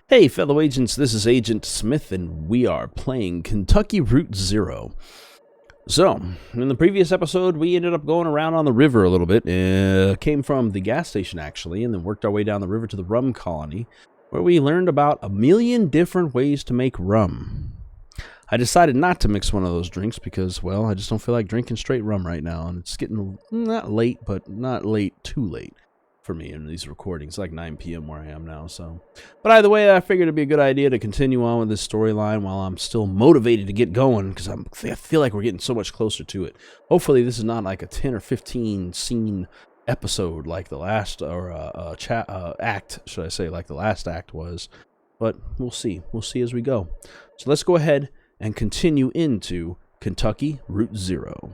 Hey fellow agents, this is Agent Smith and we are playing Kentucky Route Zero. So, in the previous episode we ended up going around on the river a little bit. Came from the gas station actually, and then worked our way down the river to the Rum Colony, where we learned about a million different ways to make rum. I decided not to mix one of those drinks because, well, I just don't feel like drinking straight rum right now, and it's getting not late, but not late, too late for me in these recordings. Like 9 p.m. where I am now, so. But either way, I figured it'd be a good idea to continue on with this storyline while I'm still motivated to get going, because I feel like we're getting so much closer to it. Hopefully this is not like a 10 or 15 scene episode like the last, or act, should I say, like the last act was. But we'll see. We'll see as we go. So let's go ahead and continue into Kentucky Route Zero.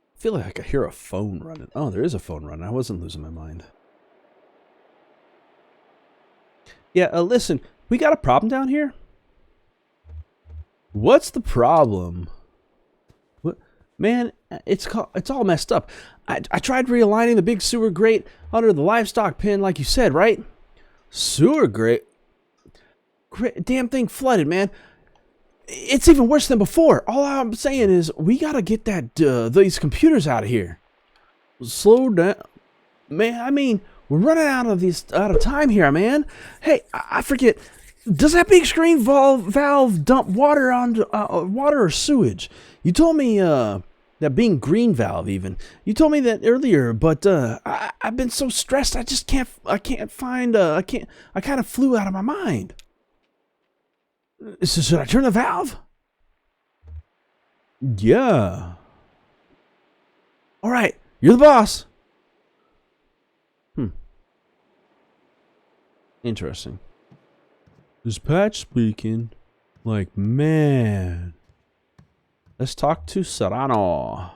I feel like I hear a phone running. Oh, there is a phone running. I wasn't losing my mind. Yeah, listen, we got a problem down here? What's the problem? What? Man, it's all messed up. I tried realigning the big sewer grate under the livestock pen like you said, right? Sewer grate? Damn thing flooded, man. It's even worse than before. All I'm saying is we gotta get these computers out of here. Slow down, man. I mean, we're running out of time here, man. Hey, I forget. Does that big screen valve dump water onto water or sewage? You told me that being green valve even. You told me that earlier, but I've been so stressed. I just can't. I kind of flew out of my mind. So should I turn the valve? Yeah. All right, you're the boss. Interesting. Dispatch speaking. Like, man. Let's talk to Serrano.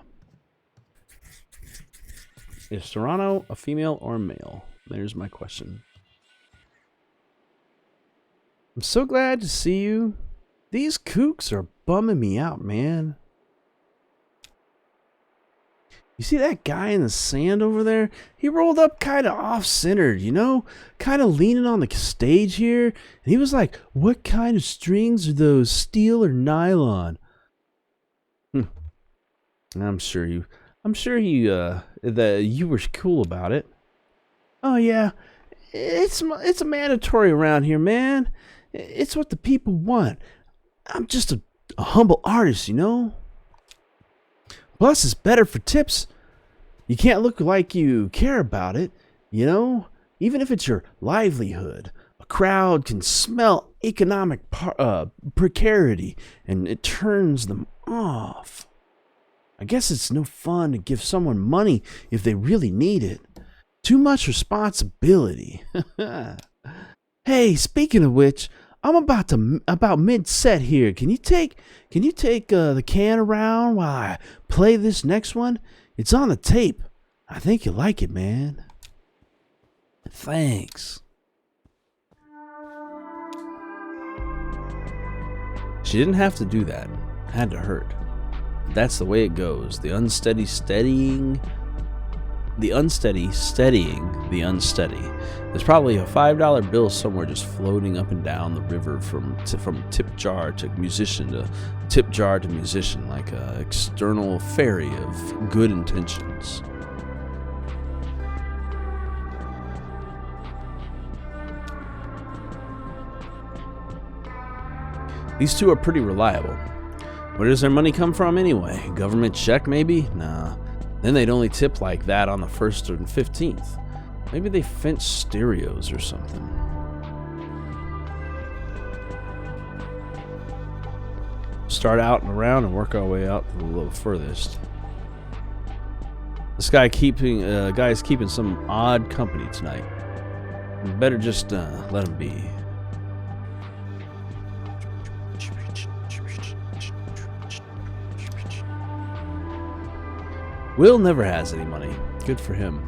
Is Serrano a female or a male? There's my question. I'm so glad to see you. These kooks are bumming me out, man. You see that guy in the sand over there? He rolled up kind of off-centered, you know? Kind of leaning on the stage here. And he was like, what kind of strings are those, steel or nylon? I'm sure you that you were cool about it. Oh yeah, it's a mandatory around here, man. It's what the people want. I'm just a humble artist, you know? Plus, it's better for tips. You can't look like you care about it, you know? Even if it's your livelihood. A crowd can smell economic precarity, and it turns them off. I guess it's no fun to give someone money if they really need it. Too much responsibility. Hey, speaking of which, I'm about mid-set here. Can you take the can around while I play this next one? It's on the tape. I think you'll like it, man. Thanks. She didn't have to do that. It had to hurt. That's the way it goes. The unsteady steadying the unsteady. There's probably a $5 bill somewhere just floating up and down the river from tip jar to musician to tip jar to musician, like an external ferry of good intentions. These two are pretty reliable. Where does their money come from anyway? Government check maybe? Nah. Then they'd only tip like that on the 1st and 15th. Maybe they fence stereos or something. Start out and around and work our way out to the little furthest. This guy guy's keeping some odd company tonight. We better just let him be. Will never has any money. Good for him.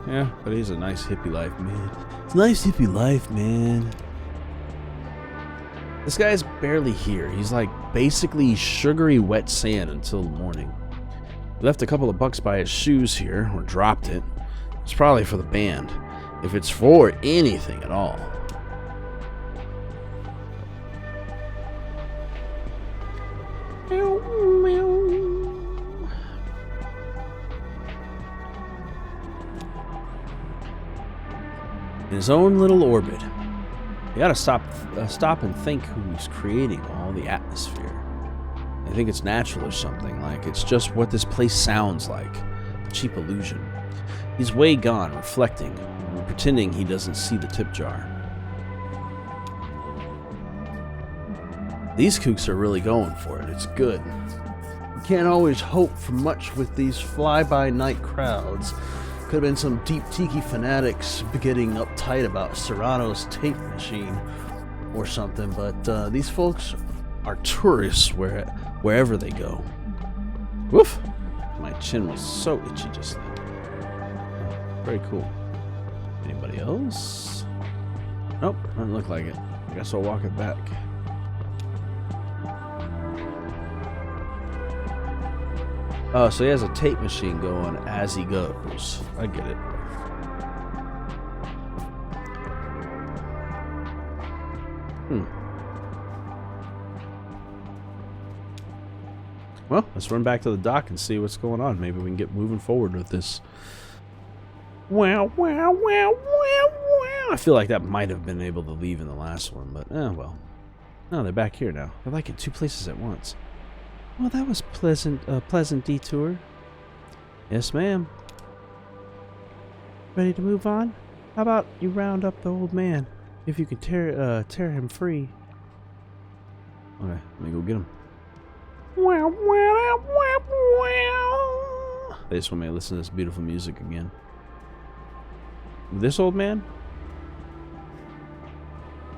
Yeah, but he's a nice hippie life, man. It's a nice hippie life, man. This guy's barely here. He's like basically sugary wet sand until the morning. We left a couple of bucks by his shoes here, or dropped it. It's probably for the band. If it's for anything at all. In his own little orbit. You gotta stop and think who's creating all the atmosphere. I think it's natural or something, like it's just what this place sounds like. A cheap illusion. He's way gone, reflecting, and pretending he doesn't see the tip jar. These kooks are really going for it. It's good. You can't always hope for much with these fly-by-night crowds. Could have been some deep tiki fanatics getting uptight about Serrano's tape machine or something, but these folks are tourists wherever they go. Woof! My chin was so itchy just then. Very cool. Anybody else? Nope, doesn't look like it. I guess I'll walk it back. Oh, so he has a tape machine going as he goes. I get it. Well, let's run back to the dock and see what's going on. Maybe we can get moving forward with this. Wow, wow, wow, wow, wow. I feel like that might have been able to leave in the last one, but, well. No, they're back here now. They're like in two places at once. Well, that was pleasant detour. Yes, ma'am. Ready to move on? How about you round up the old man, if you can tear him free? Okay, let me go get him. They just want me to listen to this beautiful music again. This old man?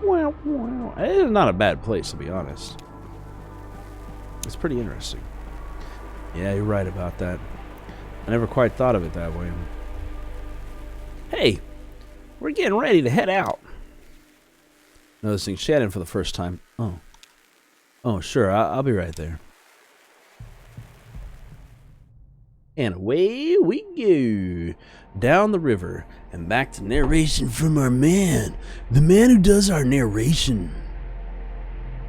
It's not a bad place, to be honest. It's pretty interesting. Yeah, you're right about that. I never quite thought of it that way. Hey, we're getting ready to head out. Noticing Shannon for the first time. Oh, sure, I'll be right there. And away we go. Down the river and back to narration from our man. The man who does our narration.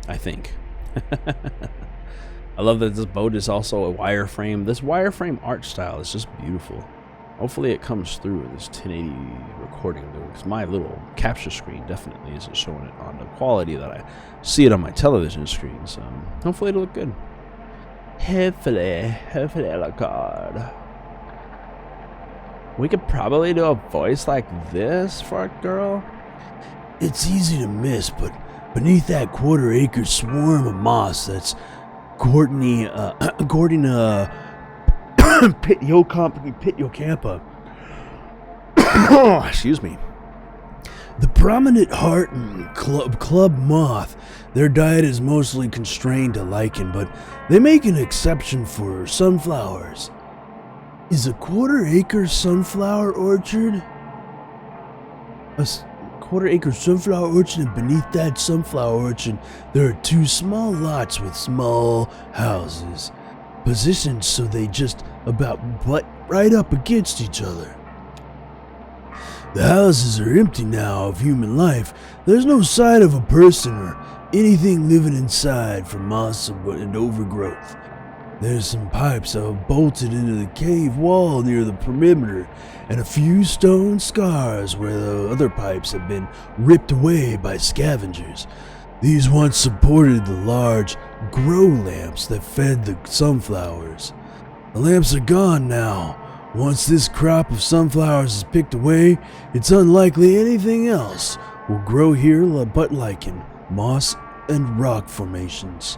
I think. I love that this boat is also a wireframe. This wireframe art style is just beautiful. Hopefully it comes through with this 1080 recording, because my little capture screen definitely isn't showing it on the quality that I see it on my television screen. So hopefully it'll look good. Hopefully it'll look good. We could probably do a voice like this for a girl. It's easy to miss, but beneath that quarter-acre swarm of moss that's Gordon Pityo-Campa. Excuse me. The prominent heart and club moth, their diet is mostly constrained to lichen, but they make an exception for sunflowers. Is a quarter-acre sunflower orchard? A quarter-acre sunflower orchard, and beneath that sunflower orchard, there are two small lots with small houses, positioned so they just about butt right up against each other. The houses are empty now of human life. There's no sign of a person or anything living inside from moss and overgrowth. There's some pipes that have bolted into the cave wall near the perimeter, and a few stone scars where the other pipes have been ripped away by scavengers. These once supported the large grow lamps that fed the sunflowers. The lamps are gone now. Once this crop of sunflowers is picked away, it's unlikely anything else will grow here but lichen, moss, and rock formations.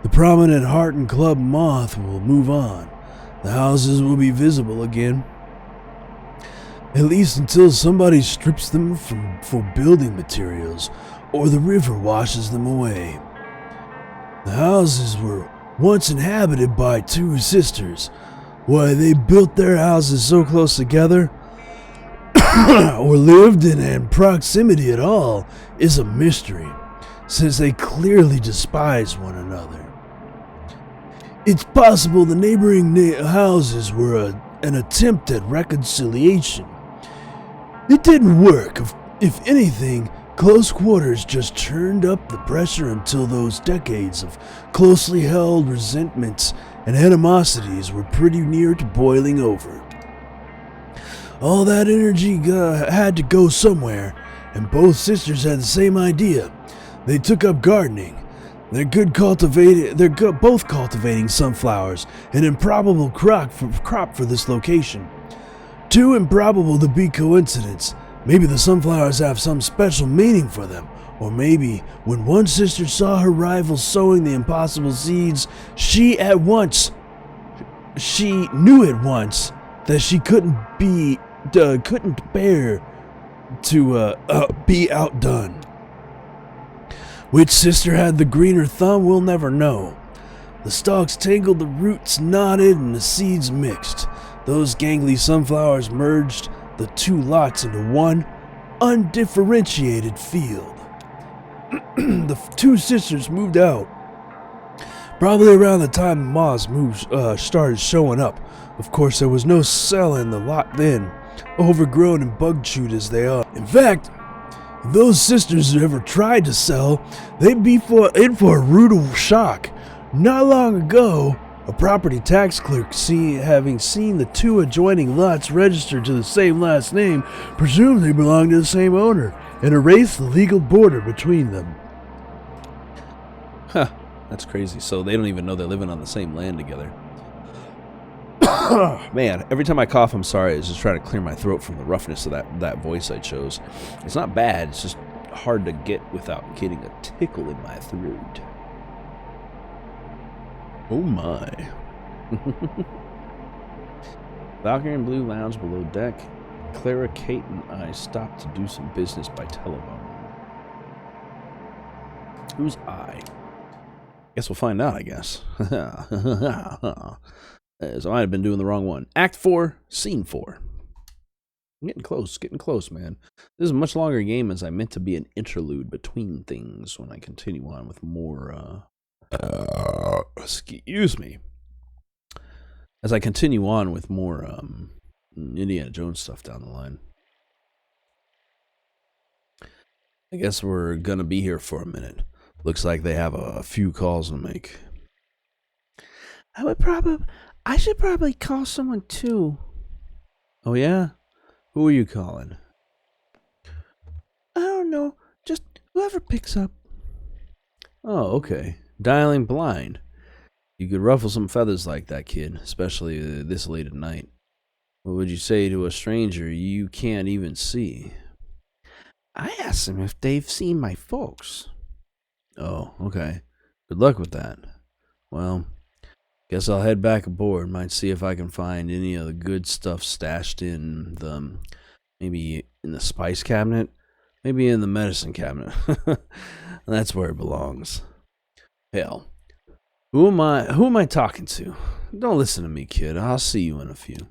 The prominent heart and club moth will move on. The houses will be visible again. At least until somebody strips them for building materials, or the river washes them away. The houses were once inhabited by two sisters. Why they built their houses so close together, or lived in proximity at all, is a mystery, since they clearly despise one another. It's possible the neighboring houses were an attempt at reconciliation. It didn't work. If anything, close quarters just turned up the pressure until those decades of closely held resentments and animosities were pretty near to boiling over. All that energy had to go somewhere, and both sisters had the same idea. They took up gardening. They're both cultivating sunflowers, an improbable crop for this location. Too improbable to be coincidence. Maybe the sunflowers have some special meaning for them. Or maybe when one sister saw her rival sowing the impossible seeds, she knew at once that she couldn't bear to be outdone. Which sister had the greener thumb, we'll never know. The stalks tangled, the roots knotted, and the seeds mixed. Those gangly sunflowers merged the two lots into one undifferentiated field. The two sisters moved out, probably around the time the moths started showing up. Of course, there was no selling the lot then, overgrown and bug-chewed as they are. In fact, if those sisters ever tried to sell, they'd be in for a rude shock. Not long ago, a property tax clerk, having seen the two adjoining lots registered to the same last name, presumed they belonged to the same owner and erased the legal border between them. Huh, that's crazy. So they don't even know they're living on the same land together. Man, every time I cough, I'm sorry. It's just trying to clear my throat from the roughness of that voice I chose. It's not bad. It's just hard to get without getting a tickle in my throat. Oh my. Valkyrie and Blue lounge below deck. Clara, Kate, and I stopped to do some business by telephone. Who's I? Guess we'll find out, I guess. So I might have been doing the wrong one. Act 4, Scene 4. I'm getting close, man. This is a much longer game as I meant to be an interlude between things when I continue on with more, excuse me. As I continue on with more, Indiana Jones stuff down the line. I guess we're gonna be here for a minute. Looks like they have a few calls to make. I should probably call someone too. Oh yeah? Who are you calling? I don't know. Just whoever picks up. Oh, okay. Dialing blind. You could ruffle some feathers like that, kid, especially this late at night. What would you say to a stranger you can't even see? I asked them if they've seen my folks. Oh, okay. Good luck with that. Well, guess I'll head back aboard. Might see if I can find any of the good stuff stashed in the, maybe in the spice cabinet, maybe in the medicine cabinet. That's where it belongs. Hell, who am I talking to? Don't listen to me, kid. I'll see you in a few.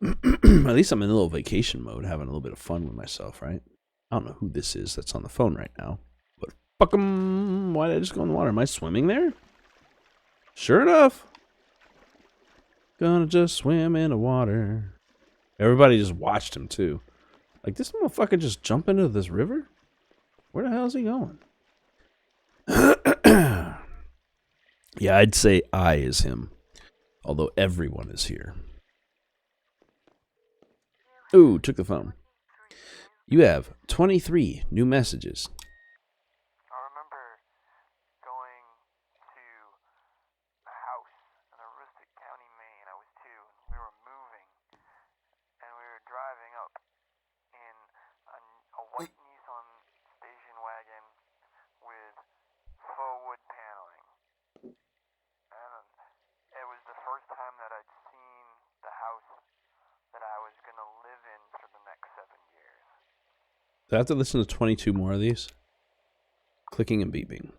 At least I'm in a little vacation mode, having a little bit of fun with myself, right? I don't know who this is that's on the phone right now, but fuck 'em. Why did I just go in the water? Am I swimming there? Sure enough. Gonna just swim in the water. Everybody just watched him too. Like, this motherfucker just jump into this river? Where the hell is he going? Yeah, I'd say I is him. Although everyone is here. Ooh, took the phone. You have 23 new messages. I remember going to a house in Aroostook County, Maine. I was 2, and we were moving, and we were driving up in a white Nissan station wagon with faux wood paneling. And it was the first time that I'd seen the house that I was going to live in for the next 7 years. Do I have to listen to 22 more of these? Clicking and beeping.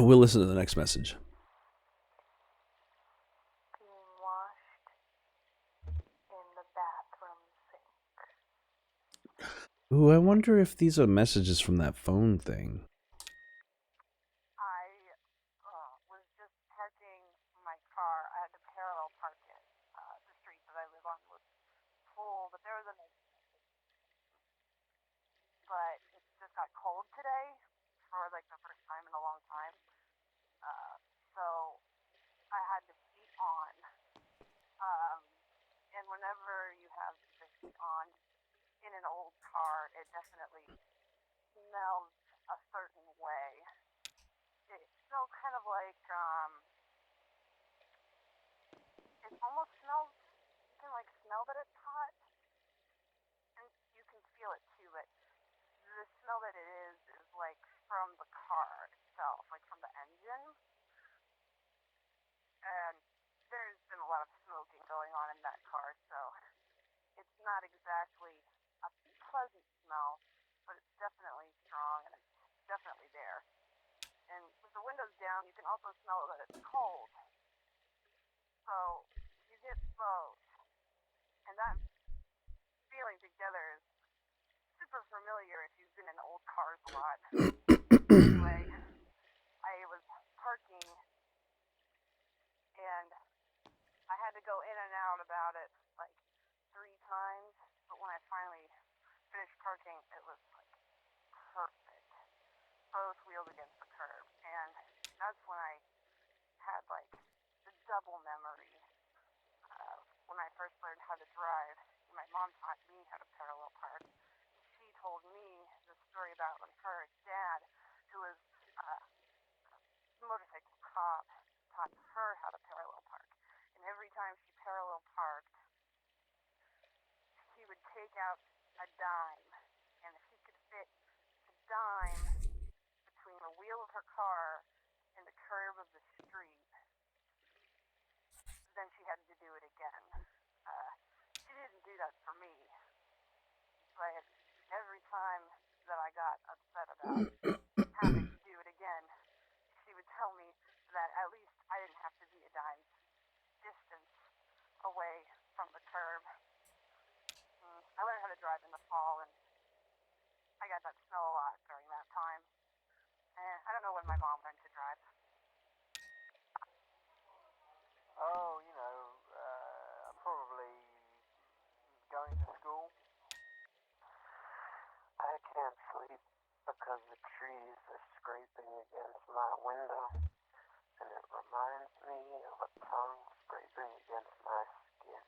We'll listen to the next message. Being washed in the bathroom sink. Ooh, I wonder if these are messages from that phone thing. I was just parking my car. I had to parallel park it. The street that I live on was full, but there was a nice, but it just got cold today for like the first time in a long time. So I had the heat on. And whenever you have the heat on in an old car, it definitely smells a certain way. It smells kind of like, it almost smells, you can like smell that it's hot, and you can feel it too, but the smell that it is like from the car itself, like from the engine. And there's been a lot of smoking going on in that car, so it's not exactly a pleasant smell, but it's definitely strong and it's definitely there. And with the windows down, you can also smell that it's cold. So you get both. And that feeling together is super familiar if you've been in old cars a lot. Anyway, I was parking and I had to go in and out about it like 3 times, but when I finally finished parking, it was like perfect. Both wheels against the curb, and that's when I had like the double memory when I first learned how to drive. My mom taught me how to parallel park. She told me the story about when her dad, who was a motorcycle cop, taught her how to parallel park. And every time she parallel parked, he would take out a dime, and if he could fit the dime between the wheel of her car and the curb of the street, then she had to do it again. She didn't do that for me, but every time that I got upset about having to do it again, she would tell me that at least I didn't have to be a dime's distance away from the curb. I learned how to drive in the fall, and I got that smell a lot during that time. And I don't know when my mom learned to drive. Oh, probably going to school. I can't sleep because the trees are scraping against my window, and it reminds me of a tongue scraping against my skin.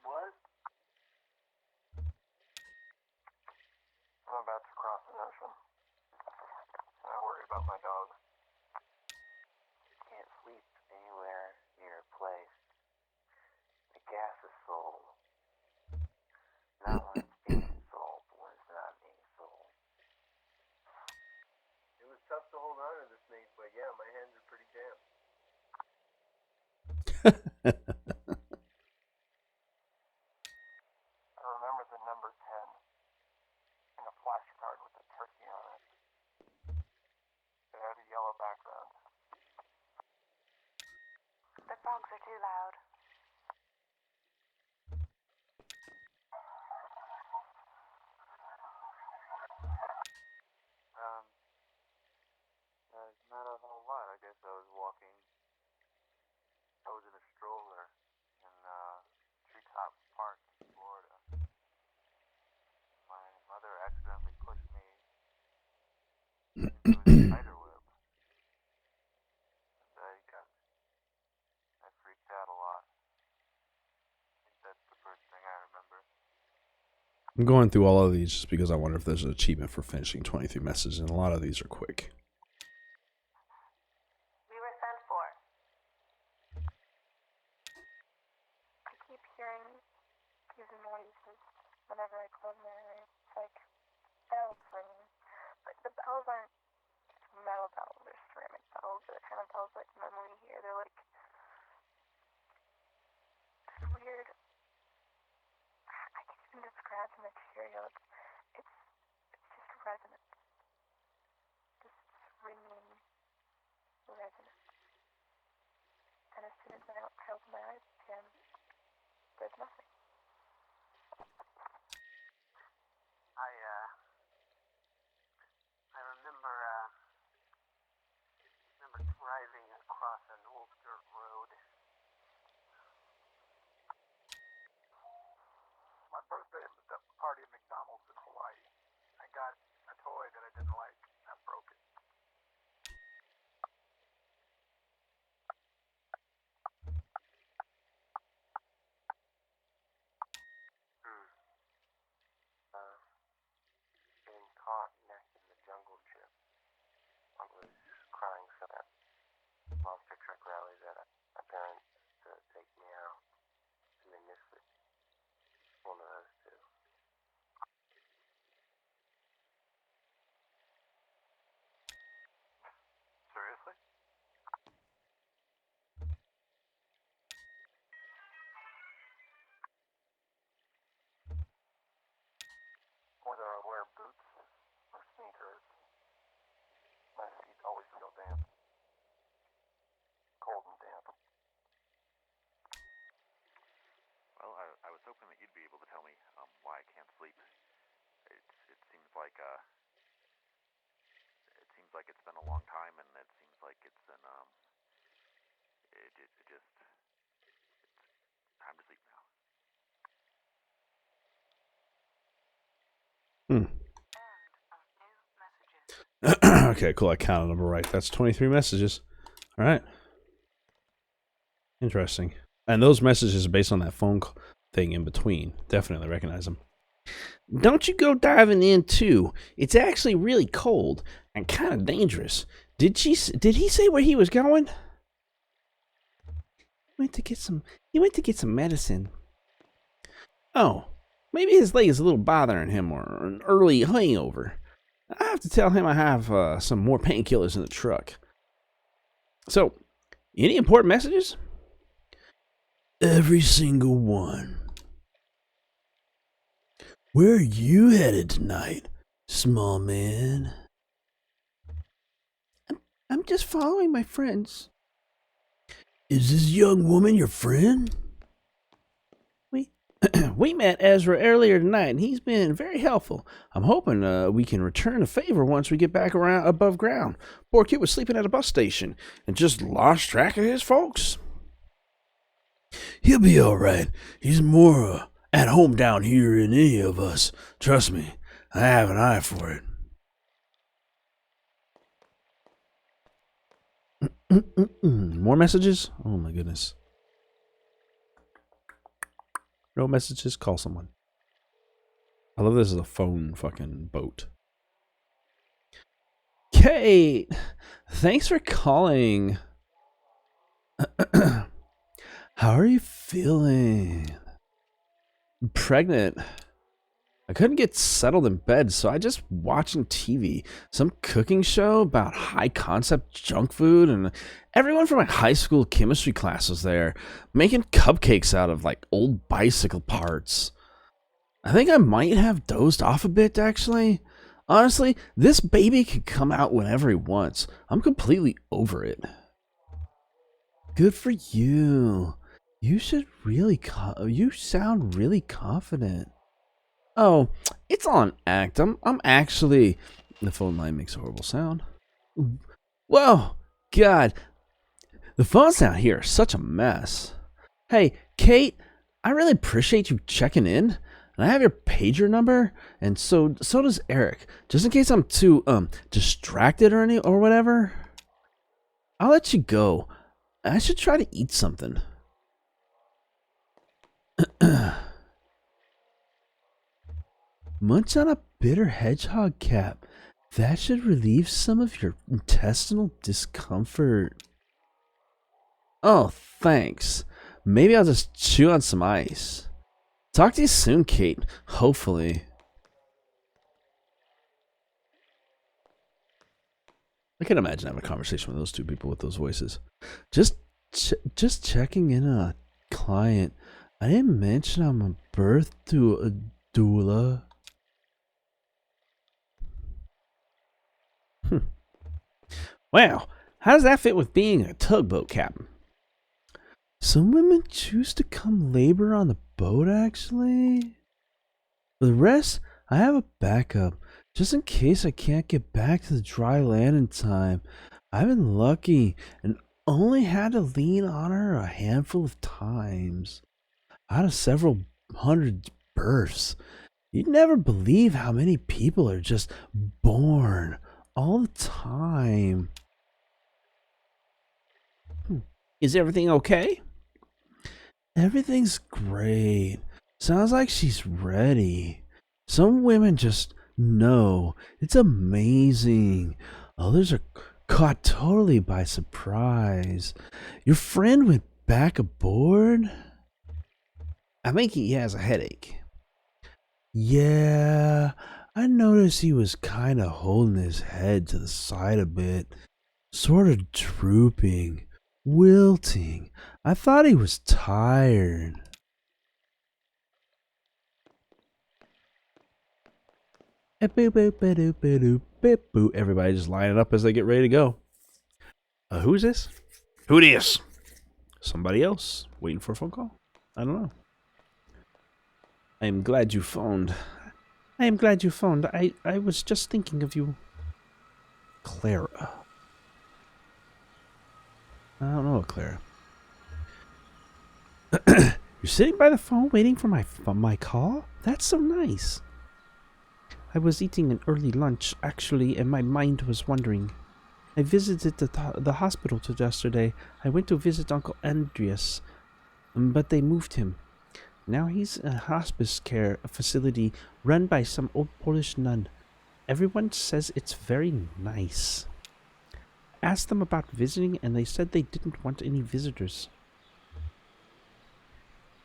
What? I'm about to cross an ocean. I worry about my dog. Can't sleep anywhere near a place. The gas is sold. Not when it's being sold, when it's not being sold. It was tough to hold on to this thing, but yeah, my hands are pretty damp. I remember the number 10 in a flashcard with a turkey on it. It had a yellow background. The frogs are too loud. Not a whole lot. I guess I was walking. I was in a stroller in Treetop Park in Florida. My mother accidentally pushed me into a spider web. And I freaked out a lot. I think that's the first thing I remember. I'm going through all of these just because I wonder if there's an achievement for finishing 23 messages, and a lot of these are quick. We were sent for. I keep hearing these noises whenever I close my eyes. It's like bells ringing. But the bells aren't metal bells or ceramic bells or the kind of bells like normally hear. They're like this weird. I can't even describe the material. It's just resonant. Just ringing resonant. And as soon as I open my eyes again, there's nothing. I remember driving across an old dirt road. my parents to take me out, and they missed it. One of those two. Seriously? Whether I wear boots or sneakers, my feet always feel damp. Cold and damp. Well, I was hoping that you'd be able to tell me why I can't sleep. It seems like it's been a long time, and it seems like it's been it's time to sleep now. Okay, cool. I counted them right. That's 23 messages. All right. Interesting. And those messages are based on that phone thing in between. Definitely recognize them. Don't you go diving in too. It's actually really cold and kind of dangerous. Did he say where he was going? He went to get some medicine. Oh, maybe his leg is a little bothering him, or an early hangover. I have to tell him I have some more painkillers in the truck. So, any important messages? Every single one. Where are you headed tonight, small man? I'm just following my friends. Is this young woman your friend? We met Ezra earlier tonight, and he's been very helpful. I'm hoping we can return the favor once we get back around above ground. Poor kid was sleeping at a bus station and just lost track of his folks. He'll be all right. He's more at home down here than any of us. Trust me, I have an eye for it. More messages? Oh my goodness. No messages? Call someone. I love this as a phone fucking boat. Kate! Thanks for calling. How are you feeling? I'm pregnant. I couldn't get settled in bed, so I just watching TV. Some cooking show about high concept junk food, and everyone from my high school chemistry class was there, making cupcakes out of like old bicycle parts. I think I might have dozed off a bit, actually. Honestly, this baby can come out whenever he wants. I'm completely over it. Good for you. You should really you sound really confident. Oh, it's all an act. I'm actually... The phone line makes a horrible sound. Whoa, God. The phones down here are such a mess. Hey, Kate, I really appreciate you checking in. And I have your pager number, and so does Eric. Just in case I'm too distracted or whatever. I'll let you go. I should try to eat something. Munch on a bitter hedgehog cap. That should relieve some of your intestinal discomfort. Oh, thanks. Maybe I'll just chew on some ice. Talk to you soon, Kate. Hopefully. I can imagine having a conversation with those two people with those voices. Just checking in on a client. I didn't mention I'm a birth to a doula. Wow, how does that fit with being a tugboat captain? Some women choose to come labor on the boat, actually. For the rest, I have a backup, just in case I can't get back to the dry land in time. I've been lucky and only had to lean on her a handful of times. Out of several hundred births. You'd never believe how many people are just born all the time. Is everything okay? Everything's great. Sounds like she's ready. Some women just know. It's amazing. Others are Caught totally by surprise. Your friend went back aboard? I think he has a headache. Yeah, I noticed he was kind of holding his head to the side a bit. Sort of drooping, wilting. I thought he was tired. Everybody just lining up as they get ready to go. Who's this? Who this? Somebody else waiting for a phone call? I don't know. I am glad you phoned. I am glad you phoned. I was just thinking of you. Clara. I don't know, Clara. You're sitting by the phone waiting for my call? That's so nice. I was eating an early lunch, actually, and my mind was wandering. I visited the hospital yesterday. I went to visit Uncle Andreas, but they moved him. Now he's a hospice care facility run by some old Polish nun. Everyone says it's very nice. Asked them about visiting, and they said they didn't want any visitors.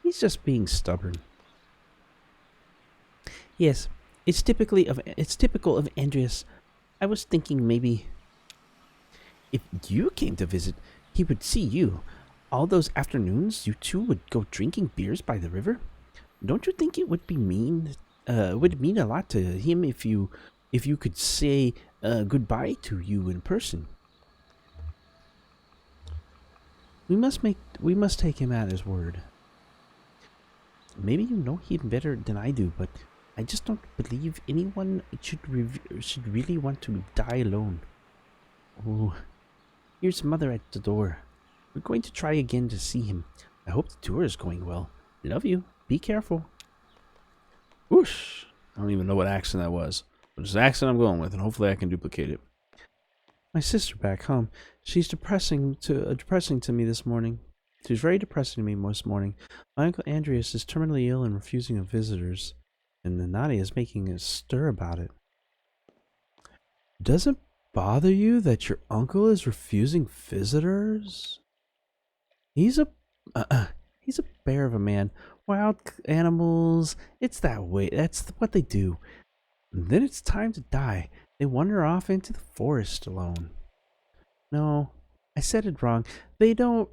He's just being stubborn. Yes, it's typical of Andreas. I was thinking maybe if you came to visit, he would see you. All those afternoons, you two would go drinking beers by the river. Don't you think it would mean a lot to him if you could say goodbye to you in person? We must take him at his word. Maybe you know him better than I do, but I just don't believe anyone should really want to die alone. Oh, here's Mother at the door. We're going to try again to see him. I hope the tour is going well. Love you. Be careful. Whoosh. I don't even know what accent that was. But it's the accent I'm going with, and hopefully I can duplicate it. My sister back home. She's depressing to me this morning. She's very depressing to me this morning. My Uncle Andreas is terminally ill and refusing of visitors. And Nadia is making a stir about it. Doesn't bother you that your uncle is refusing visitors? He's a bear of a man. Wild animals, it's that way. That's what they do. And then it's time to die. They wander off into the forest alone. No, I said it wrong. They don't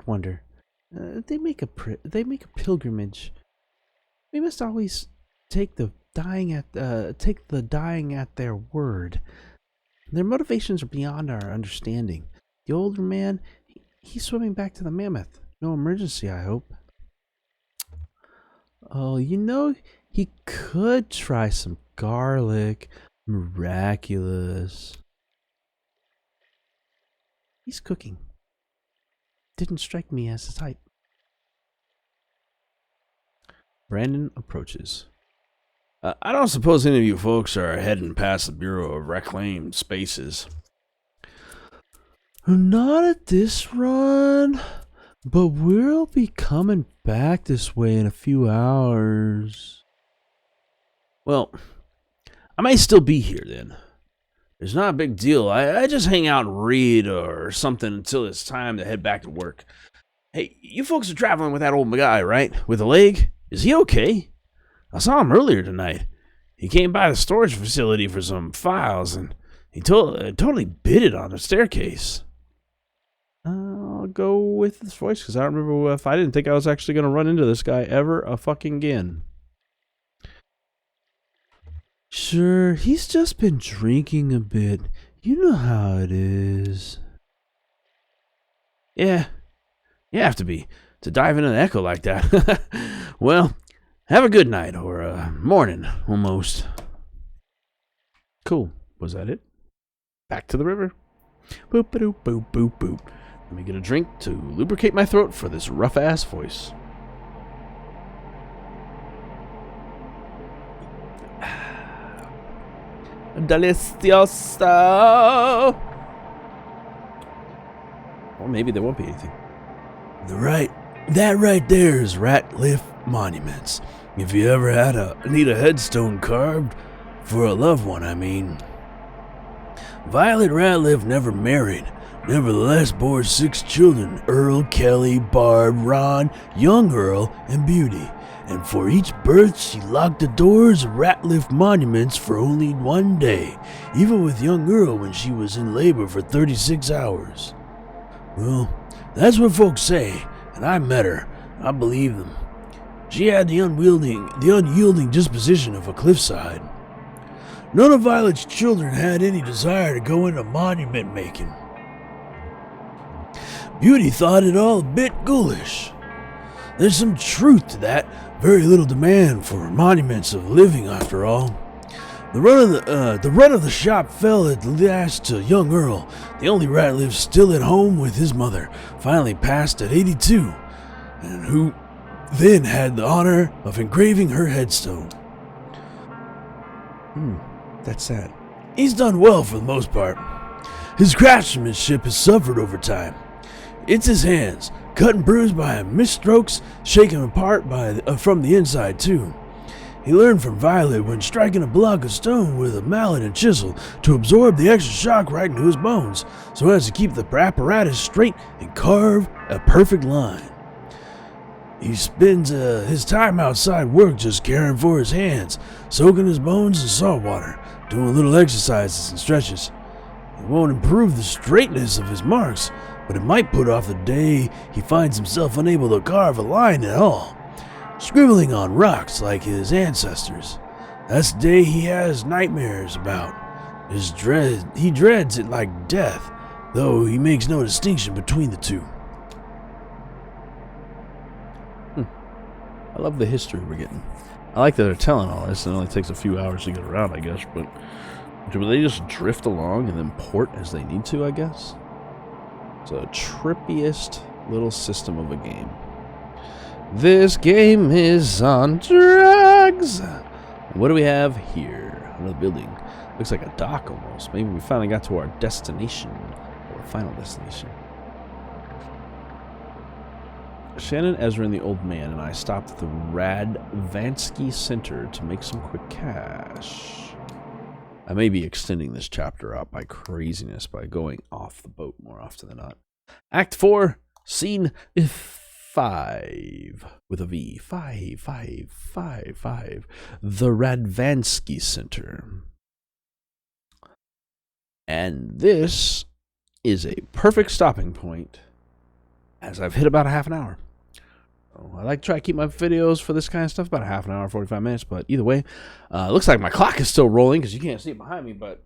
wander. They make a pilgrimage. We must always take the dying at their word. Their motivations are beyond our understanding. The older man, he's swimming back to the mammoth. No emergency, I hope. Oh, he could try some garlic. Miraculous. He's cooking. Didn't strike me as the type. Brandon approaches. I don't suppose any of you folks are heading past the Bureau of Reclaimed Spaces. Not at this run, but we'll be coming back this way in a few hours. Well, I may still be here then. It's not a big deal. I just hang out and read or something until it's time to head back to work. Hey, you folks are traveling with that old guy, right? With a leg? Is he okay? I saw him earlier tonight. He came by the storage facility for some files, and he totally bit it on the staircase. I'll go with this voice, because I don't remember if I didn't think I was actually going to run into this guy ever again. Sure, he's just been drinking a bit. You know how it is. Yeah, you have to be, to dive into an echo like that. Well, have a good night, or morning, almost. Cool. Was that it? Back to the river. Boop, boop, boop, boop, boop. Let me get a drink to lubricate my throat for this rough-ass voice. Delicioso! Or maybe there won't be anything. That right there is Ratcliffe Monuments. If you ever need a headstone carved, for a loved one, I mean. Violet Ratliff never married, nevertheless bore 6 children: Earl, Kelly, Barb, Ron, young Earl, and Beauty. And for each birth she locked the doors of Ratliff monuments for only 1 day, even with young Earl when she was in labor for 36 hours. Well, that's what folks say, and I met her. I believe them. She had the unyielding disposition of a cliffside. None of Violet's children had any desire to go into monument making. Beauty thought it all a bit ghoulish. There's some truth to that. Very little demand for monuments of living, after all. The run of the shop fell at last to young Earl, the only Ratliff still at home with his mother, finally passed at 82, and who then had the honor of engraving her headstone. That's sad. He's done well for the most part. His craftsmanship has suffered over time. It's his hands, cut and bruised by misstrokes, shaken apart from the inside too. He learned from Violet when striking a block of stone with a mallet and chisel to absorb the extra shock right into his bones, so as to keep the apparatus straight and carve a perfect line. He spends his time outside work just caring for his hands, soaking his bones in salt water, doing little exercises and stretches. It won't improve the straightness of his marks, but it might put off the day he finds himself unable to carve a line at all, scribbling on rocks like his ancestors. That's the day he has nightmares about. He dreads it like death, though he makes no distinction between the two. I love the history we're getting. I like that they're telling all this. It only takes a few hours to get around, I guess, but do they just drift along and then port as they need to, I guess? It's a trippiest little system of a game. This game is on drugs. What do we have here? Another building. Looks like a dock almost. Maybe we finally got to our destination, or final destination. Shannon, Ezra, and the old man and I stopped at the Radvansky Center to make some quick cash. I may be extending this chapter out by craziness by going off the boat more often than not. Act 4, Scene 5, with a V. 5. The Radvansky Center. And this is a perfect stopping point, as I've hit about a half an hour. I like to try to keep my videos for this kind of stuff about a half an hour, 45 minutes, but either way, looks like my clock is still rolling because you can't see it behind me, but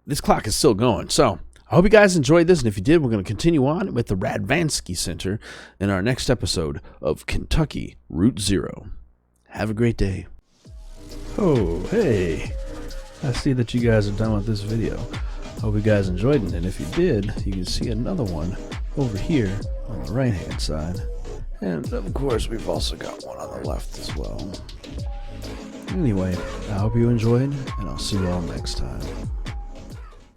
this clock is still going. So I hope you guys enjoyed this, and if you did, we're going to continue on with the Radvansky Center in our next episode of Kentucky Route Zero. Have a great day. Oh, hey. I see that you guys are done with this video. Hope you guys enjoyed it, and if you did, you can see another one over here on the right-hand side. And, of course, we've also got one on the left as well. Anyway, I hope you enjoyed, and I'll see you all next time.